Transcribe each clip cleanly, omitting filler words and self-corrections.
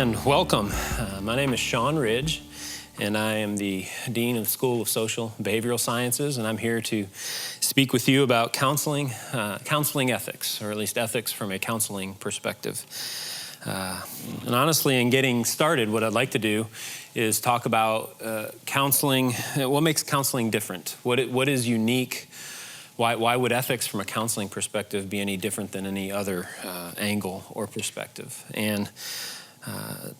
And welcome. My name is Sean Ridge, and I am the Dean of the School of Social and Behavioral Sciences, and I'm here to speak with you about counseling ethics, or at least ethics from a counseling perspective. And honestly, in getting started, what I'd like to do is talk about counseling, what makes counseling different, what is unique. Why would ethics from a counseling perspective be any different than any other angle or perspective? And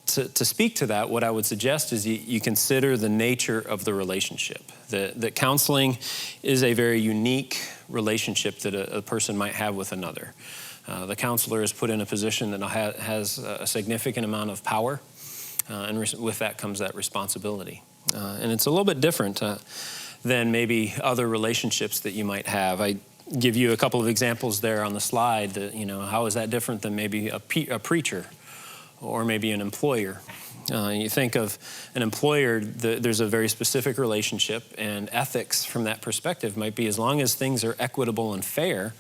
to speak to that, what I would suggest is you consider the nature of the relationship. That counseling is a very unique relationship that a person might have with another. The counselor is put in a position that has a significant amount of power, and with that comes that responsibility. And it's a little bit different than maybe other relationships that you might have. I give you a couple of examples there on the slide that, how is that different than maybe a preacher or maybe an employer? You think of an employer, there's a very specific relationship, and ethics from that perspective might be as long as things are equitable and fair,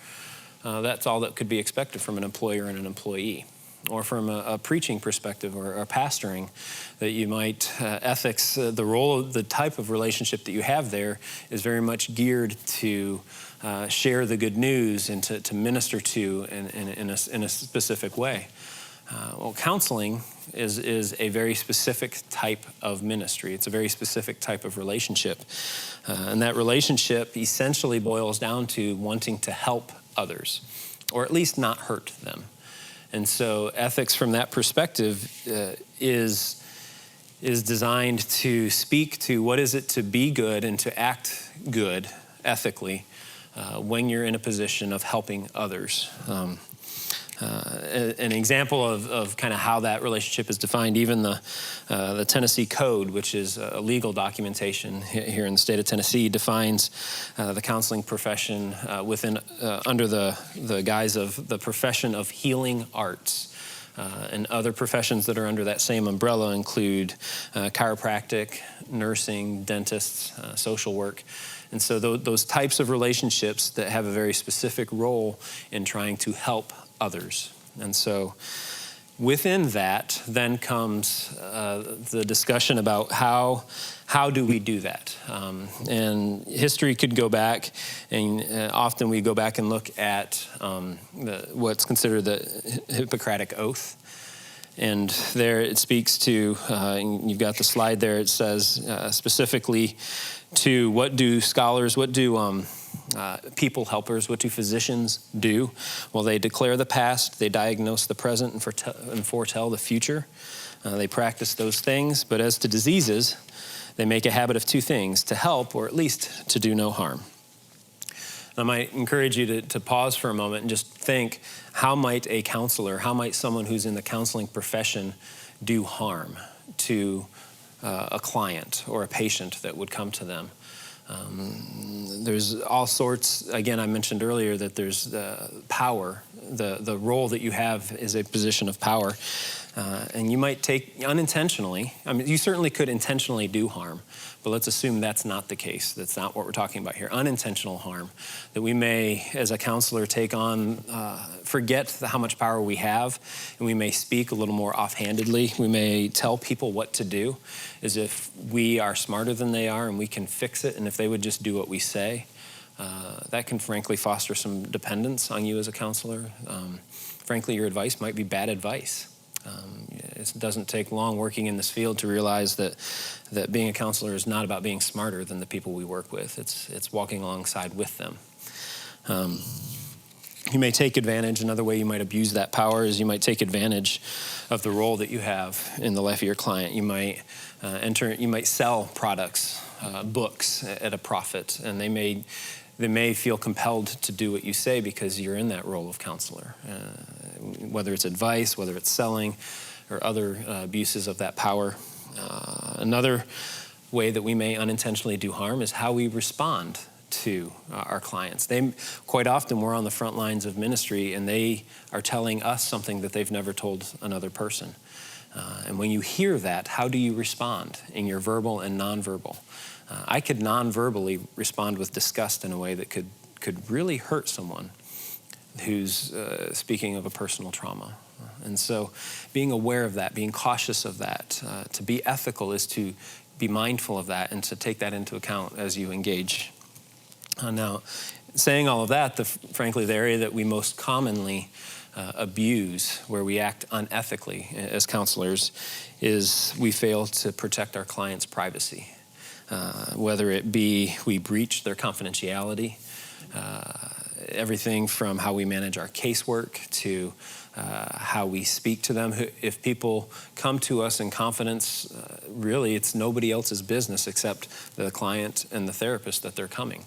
that's all that could be expected from an employer and an employee. Or from a preaching perspective or a pastoring, that you might, ethics, the role, the type of relationship that you have there is very much geared to share the good news and to minister to in a specific way. Well, counseling is a very specific type of ministry. It's a very specific type of relationship. And that relationship essentially boils down to wanting to help others, or at least not hurt them. And so ethics from that perspective is designed to speak to what is it to be good and to act good ethically when you're in a position of helping others. An example of kind of how that relationship is defined, even the Tennessee Code, which is a legal documentation here in the state of Tennessee, defines the counseling profession under the guise of the profession of healing arts. And other professions that are under that same umbrella include chiropractic, nursing, dentists, social work. And so those types of relationships that have a very specific role in trying to help others. And so within that then comes the discussion about how do we do that? And history could go back, and often we go back and look at what's considered the Hippocratic Oath. And there it speaks to, and you've got the slide there, it says specifically to what do scholars, what do people helpers, what do physicians do? Well, they declare the past, they diagnose the present, and foretell the future. They practice those things, but as to diseases, they make a habit of two things: to help, or at least to do no harm. I might encourage you to pause for a moment and just think, how might a counselor, how might someone who's in the counseling profession do harm to a client or a patient that would come to them? There's all sorts, again, I mentioned earlier that there's power. The role that you have is a position of power. And you might take unintentionally, you certainly could intentionally do harm, but let's assume that's not the case. That's not what we're talking about here. Unintentional harm, that we may, as a counselor, take on, forget how much power we have, and we may speak a little more offhandedly. We may tell people what to do as if we are smarter than they are and we can fix it, and if they would just do what we say. That can frankly foster some dependence on you as a counselor. Frankly, your advice might be bad advice. It doesn't take long working in this field to realize that being a counselor is not about being smarter than the people we work with. It's walking alongside with them. You may take advantage. Another way you might abuse that power is you might take advantage of the role that you have in the life of your client. You might you might sell products, books at a profit, and they may feel compelled to do what you say because you're in that role of counselor. Whether it's advice, whether it's selling, or other abuses of that power. Another way that we may unintentionally do harm is how we respond to our clients. Quite often we're on the front lines of ministry and they are telling us something that they've never told another person. And when you hear that, how do you respond in your verbal and nonverbal? I could non-verbally respond with disgust in a way that could really hurt someone who's speaking of a personal trauma. And so being aware of that, being cautious of that, to be ethical is to be mindful of that and to take that into account as you engage. Now, saying all of that, frankly, the area that we most commonly abuse, where we act unethically as counselors, is we fail to protect our clients' privacy. Whether it be we breach their confidentiality, everything from how we manage our casework to how we speak to them. If people come to us in confidence, really it's nobody else's business except the client and the therapist that they're coming.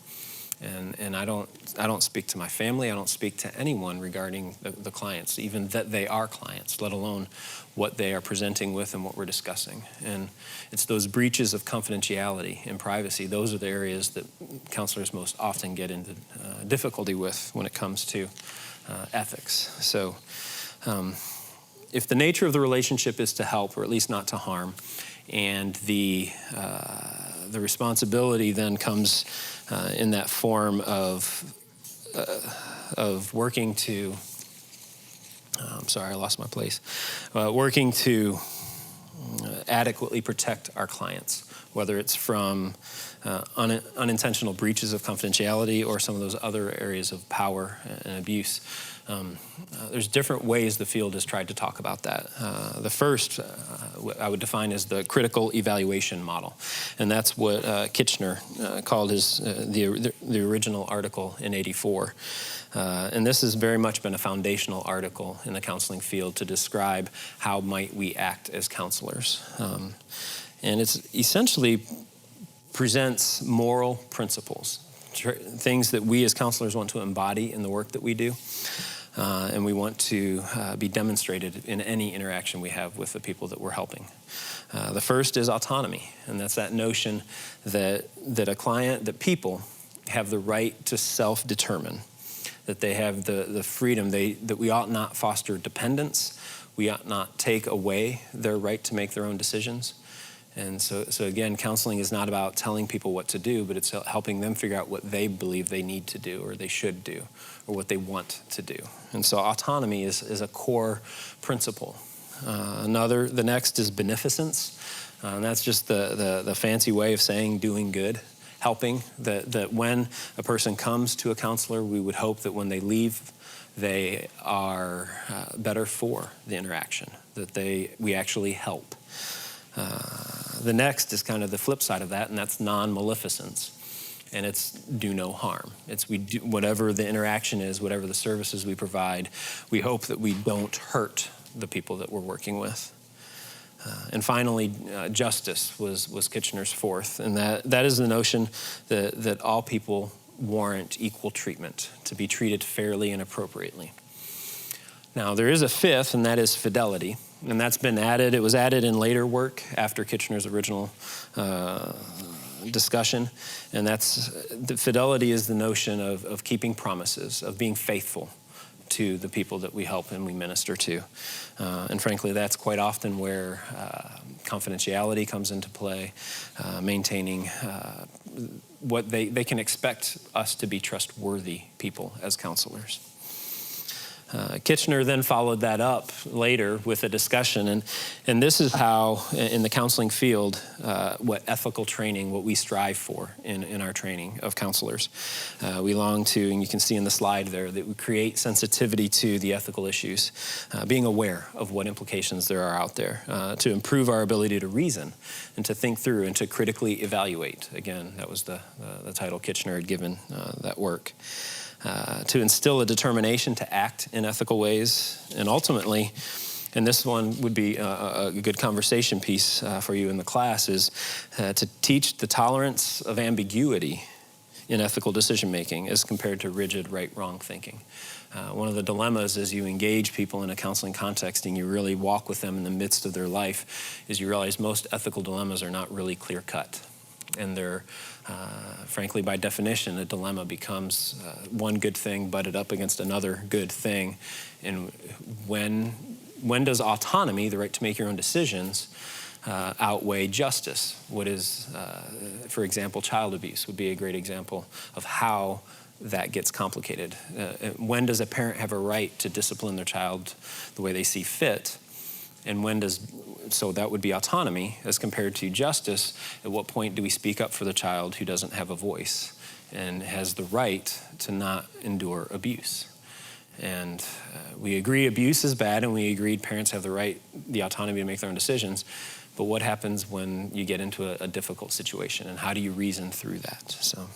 And I don't speak to my family, I don't speak to anyone regarding the clients, even that they are clients, let alone what they are presenting with and what we're discussing. And it's those breaches of confidentiality and privacy, those are the areas that counselors most often get into difficulty with when it comes to ethics. So if the nature of the relationship is to help, or at least not to harm, and the responsibility then comes in that form of working to, I'm sorry, I lost my place, working to adequately protect our clients, whether it's from unintentional breaches of confidentiality or some of those other areas of power and abuse. There's different ways the field has tried to talk about that. The first I would define as the critical evaluation model, and that's what Kitchener called the original article in '84. And this has very much been a foundational article in the counseling field to describe how might we act as counselors. And it's essentially presents moral principles, things that we as counselors want to embody in the work that we do. And we want to be demonstrated in any interaction we have with the people that we're helping. The first is autonomy, and that's that notion that that people have the right to self-determine, that they have the freedom, that we ought not foster dependence, we ought not take away their right to make their own decisions. And so again, counseling is not about telling people what to do, but it's helping them figure out what they believe they need to do or they should do or what they want to do. And so autonomy is a core principle. The next is beneficence. And that's just the fancy way of saying doing good, helping, that when a person comes to a counselor, we would hope that when they leave, they are better for the interaction, that we actually help. The next is kind of the flip side of that, and that's non-maleficence. And it's do no harm. It's we do whatever the interaction is, whatever the services we provide, we hope that we don't hurt the people that we're working with. And finally, justice was Kitchener's fourth, and that is the notion that all people warrant equal treatment, to be treated fairly and appropriately. Now, there is a fifth, and that is fidelity. And that's been added. It was added in later work after Kitchener's original discussion. And the fidelity is the notion of keeping promises, of being faithful to the people that we help and we minister to. And frankly, that's quite often where confidentiality comes into play, maintaining what they can expect us to be trustworthy people as counselors. Kitchener then followed that up later with a discussion, and this is how, in the counseling field, what ethical training, what we strive for in our training of counselors. We long to, and you can see in the slide there, that we create sensitivity to the ethical issues, being aware of what implications there are out there, to improve our ability to reason and to think through and to critically evaluate. Again, that was the title Kitchener had given that work. To instill a determination to act in ethical ways, and ultimately, and this one would be a good conversation piece for you in the class, is to teach the tolerance of ambiguity in ethical decision-making as compared to rigid right-wrong thinking. One of the dilemmas as you engage people in a counseling context and you really walk with them in the midst of their life is you realize most ethical dilemmas are not really clear-cut. And they're, frankly, by definition, a dilemma becomes one good thing butted up against another good thing. And when does autonomy, the right to make your own decisions, outweigh justice? What is, for example, child abuse would be a great example of how that gets complicated. When does a parent have a right to discipline their child the way they see fit? And so that would be autonomy as compared to justice. At what point do we speak up for the child who doesn't have a voice and has the right to not endure abuse? And we agree abuse is bad, and we agreed parents have the autonomy to make their own decisions. But what happens when you get into a difficult situation, and how do you reason through that? So,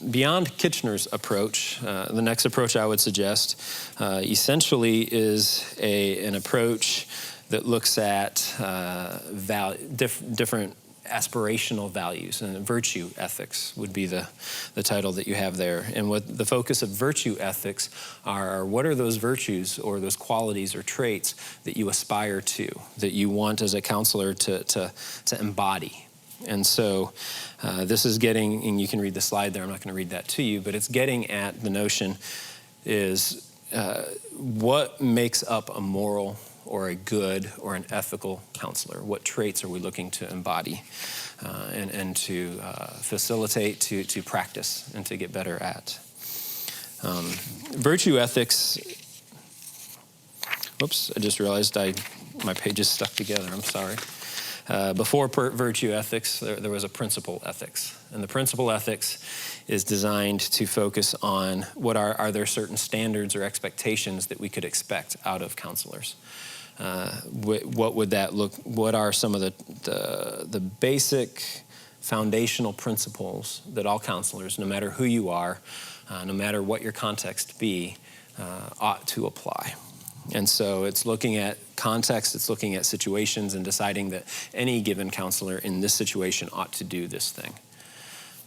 beyond Kitchener's approach, the next approach I would suggest essentially is an approach that looks at different aspirational values, and virtue ethics would be the title that you have there. And what the focus of virtue ethics are what are those virtues or those qualities or traits that you aspire to, that you want as a counselor to embody. And so this is getting, and you can read the slide there, I'm not going to read that to you, but it's getting at the notion is what makes up a moral or a good or an ethical counselor? What traits are we looking to embody and to facilitate, to practice, and to get better at? Virtue ethics, whoops, I just realized my pages stuck together, I'm sorry. Before virtue ethics, there was a principle ethics. And the principle ethics is designed to focus on what are there certain standards or expectations that we could expect out of counselors. What would that look? What are some of the basic foundational principles that all counselors, no matter who you are, no matter what your context be, ought to apply? And so it's looking at context, it's looking at situations, and deciding that any given counselor in this situation ought to do this thing.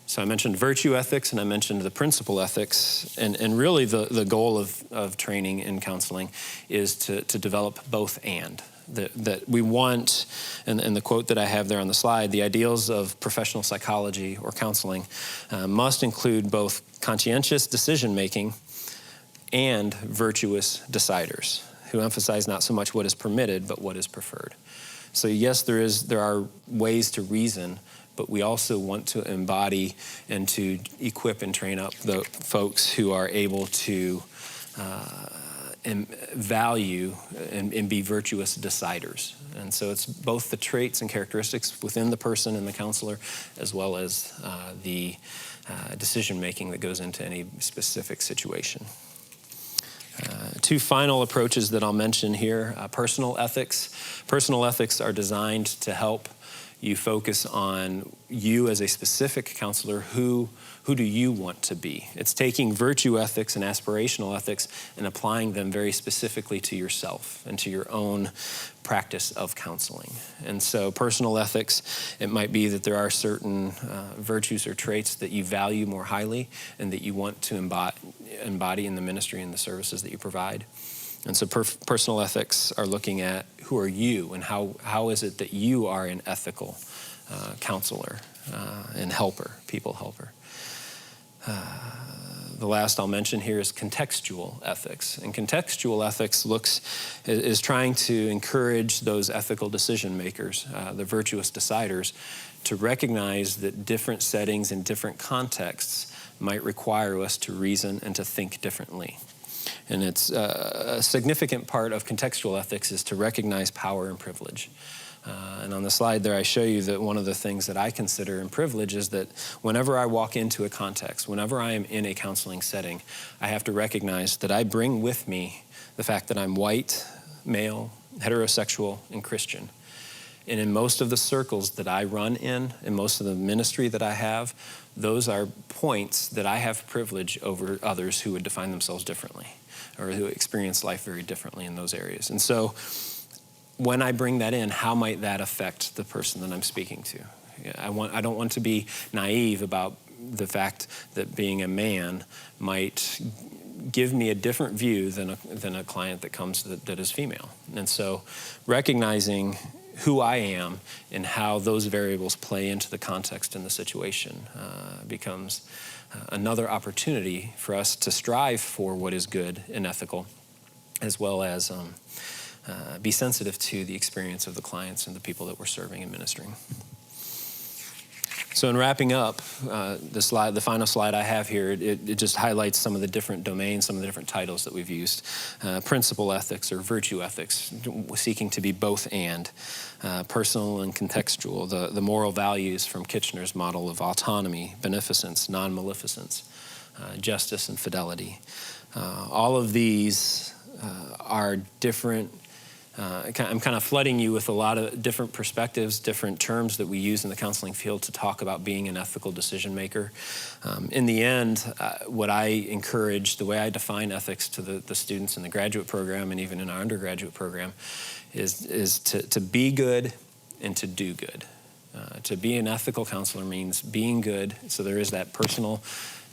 So I mentioned virtue ethics, and I mentioned the principle ethics, and really the goal of training in counseling is to develop both and. That we want, and the quote that I have there on the slide, the ideals of professional psychology or counseling must include both conscientious decision-making and virtuous deciders who emphasize not so much what is permitted, but what is preferred. So yes, there are ways to reason, but we also want to embody and to equip and train up the folks who are able to value and be virtuous deciders. And so it's both the traits and characteristics within the person and the counselor, as well as the decision-making that goes into any specific situation. Two final approaches that I'll mention here, personal ethics. Personal ethics are designed to help you focus on you as a specific counselor. Who do you want to be? It's taking virtue ethics and aspirational ethics and applying them very specifically to yourself and to your own practice of counseling. And so personal ethics, it might be that there are certain virtues or traits that you value more highly and that you want to embody in the ministry and the services that you provide. And so personal ethics are looking at who are you and how is it that you are an ethical counselor and helper, people helper. The last I'll mention here is contextual ethics. And contextual ethics is trying to encourage those ethical decision makers, the virtuous deciders, to recognize that different settings and different contexts might require us to reason and to think differently. And it's a significant part of contextual ethics is to recognize power and privilege. And on the slide there, I show you that one of the things that I consider in privilege is that whenever I walk into a context, whenever I am in a counseling setting, I have to recognize that I bring with me the fact that I'm white, male, heterosexual, and Christian. And in most of the circles that I run in most of the ministry that I have, those are points that I have privilege over others who would define themselves differently or who experience life very differently in those areas. And so when I bring that in, how might that affect the person that I'm speaking to? I don't want to be naive about the fact that being a man might give me a different view than a client that comes that is female. And so recognizing who I am and how those variables play into the context and the situation becomes another opportunity for us to strive for what is good and ethical, as well as be sensitive to the experience of the clients and the people that we're serving and ministering. So in wrapping up, the final slide I have here, it just highlights some of the different domains, some of the different titles that we've used. Principle ethics or virtue ethics, seeking to be both and. Personal and contextual, the moral values from Kitchener's model of autonomy, beneficence, non-maleficence, justice and fidelity. All of these are different. I'm kind of flooding you with a lot of different perspectives, different terms that we use in the counseling field to talk about being an ethical decision maker. In the end, what I encourage, the way I define ethics to the students in the graduate program and even in our undergraduate program is to be good and to do good. To be an ethical counselor means being good, so there is that personal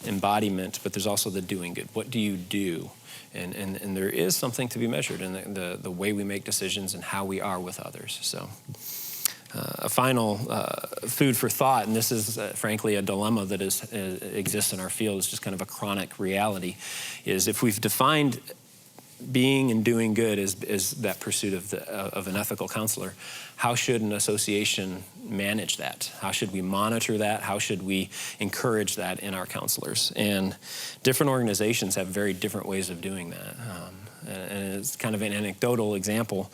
embodiment, but there's also the doing good. What do you do? And there is something to be measured in the way we make decisions and how we are with others. So a final food for thought, and this is frankly a dilemma that exists in our field, it's just kind of a chronic reality, is if we've defined being and doing good is that pursuit of an ethical counselor, how should an association manage that? How should we monitor that? How should we encourage that in our counselors? And different organizations have very different ways of doing that. And it's kind of an anecdotal example.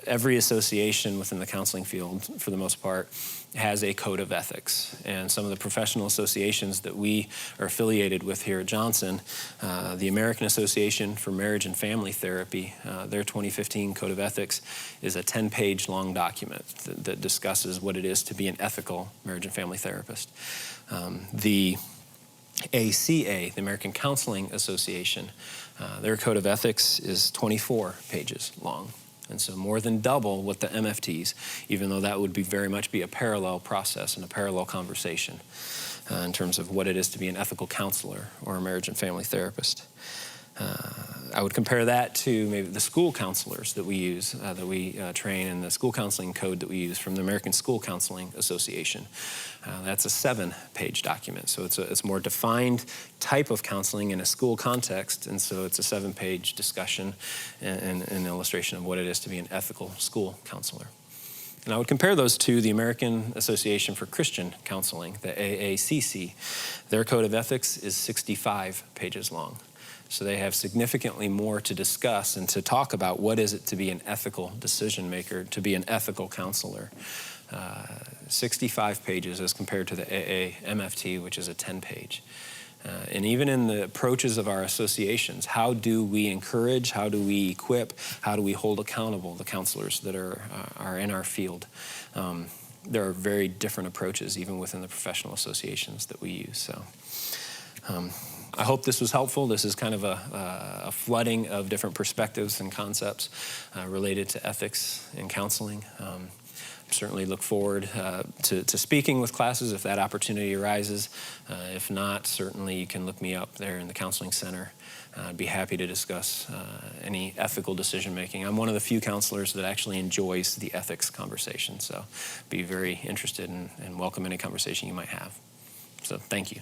Every association within the counseling field, for the most part, has a code of ethics. And some of the professional associations that we are affiliated with here at Johnson, the American Association for Marriage and Family Therapy, their 2015 Code of Ethics is a 10-page long document that discusses what it is to be an ethical marriage and family therapist. The ACA, the American Counseling Association, their Code of Ethics is 24 pages long. And so more than double what the MFTs, even though that would very much be a parallel process and a parallel conversation in terms of what it is to be an ethical counselor or a marriage and family therapist. I would compare that to maybe the school counselors that we use, that we train, in the school counseling code that we use from the American School Counseling Association. That's a 7-page document, so it's a more defined type of counseling in a school context, and so it's a 7-page discussion and an illustration of what it is to be an ethical school counselor. And I would compare those to the American Association for Christian Counseling, the AACC. Their Code of Ethics is 65 pages long. So they have significantly more to discuss and to talk about what is it to be an ethical decision maker, to be an ethical counselor. 65 pages as compared to the AAMFT, which is a 10-page. And even in the approaches of our associations, how do we encourage, how do we equip, how do we hold accountable the counselors that are in our field? There are very different approaches even within the professional associations that we use. So I hope this was helpful. This is kind of a flooding of different perspectives and concepts related to ethics and counseling. Certainly look forward to speaking with classes if that opportunity arises. If not, certainly you can look me up there in the Counseling Center. I'd be happy to discuss any ethical decision making. I'm one of the few counselors that actually enjoys the ethics conversation, so be very interested and welcome any conversation you might have. So thank you.